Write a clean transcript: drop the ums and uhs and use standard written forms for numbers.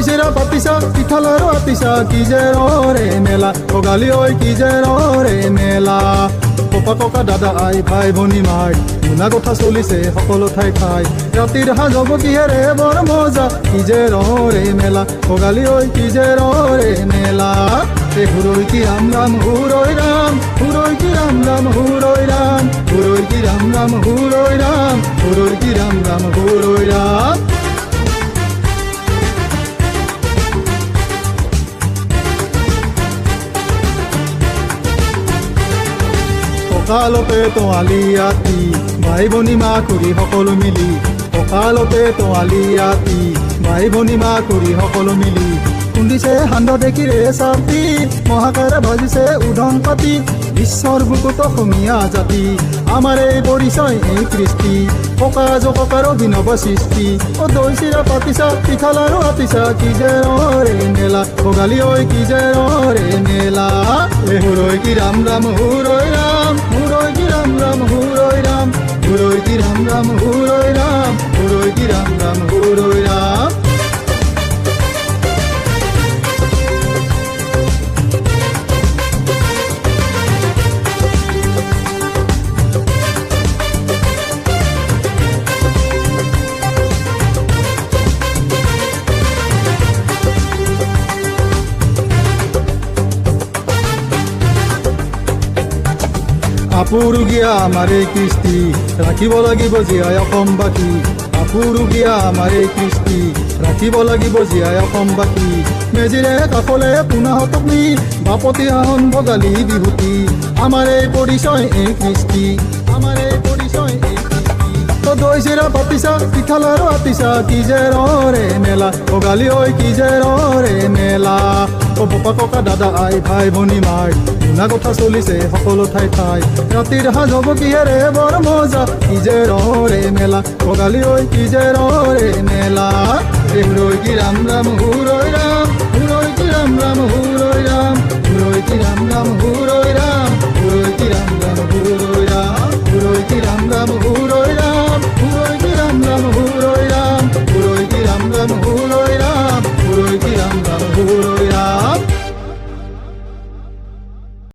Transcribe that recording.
দৈ চিৰা পাতিছা পিঠা লাৰু আতিছা কি যে ৰে মেলা ভোগালী ঐ কি যে ৰে মেলা ককা ককা দাদা আই ভাই ভনী মাই শুনা কথা চলিছে সকলো ঠাই ঠাই ৰাতিৰ সাজ হ'ব কিহেৰে বৰ মজা কি যে ৰে মেলা ভোগালী ঐ কি যে ৰে মেলা হুৰৈ কি ৰাম ৰাম হুৰৈ ৰাম হুৰৈ কি ৰাম ৰাম হুৰৈ ৰাম হুৰৈ কি ৰাম ৰাম হুৰৈ ৰাম হুৰৈ কি ৰাম ৰাম হুৰৈ ৰাম কঁকালতে তোৱালি আতি ভাই ভনী মা খুৰী সকলো মিলি কঁকালতে তোৱালি আতি ভাই ভনী মা খুৰী সকলো মিলি খুন্দিছে সান্দহ দেখিৰে চাপি মহাকাৰে ভাজিছে উধন পাতি বিশ্বৰ বুকুত অসমীয়া জাতি আমাৰ এই পৰিচয় এই কৃষ্টি ককা জককাৰ অভিনৱ সৃষ্টি দৈ চিৰা পাতিছা পিঠা লাৰু আতিছা কি যে ৰে মেলা ভোগালী ঐ কি যে ৰে মেলা হুৰৈ কি ৰাম ৰাম হুৰৈ ৰাম হুৰৈ কি ৰাম ৰাম হুৰৈ ৰাম হুৰৈ কি ৰাম ৰাম হুৰৈ ৰাম হুৰৈ কি ৰাম ৰাম হুৰৈ ৰাম আপুৰুগীয়া আমাৰ এই কৃষ্টি ৰাখিব লাগিব জীয়াই অসমবাসী আপুৰুগীয়া আমাৰ এই কৃষ্টি ৰাখিব লাগিব জীয়াই অসমবাসী মেজিৰে কাষলে পুনাহতক নি বাপতি আহোন ভোগালী বিহুতি আমাৰ এই পৰিচয় এই কৃষ্টি আমাৰ এই পৰিচয় এই দৈ চিৰা পাতিছা পিঠা লাৰু আতিছা কি যে ৰে মেলা ভোগালী ঐ কি যে ৰে মেলা ককা ককা দাদা আই ভাই ভনী মাই শুনা কথা চলিছে সকলো ঠাই ঠাই ৰাতিৰ সাজ হ'ব কিহেৰে বৰ মজা কি যে ৰে মেলা ভোগালী ঐ কি যে ৰে মেলা হুৰৈ কি ৰাম ৰাম হুৰৈ ৰাম হুৰৈ কি ৰাম ৰাম হুৰৈ ৰাম হুৰৈ কি ৰাম ৰাম হুৰৈ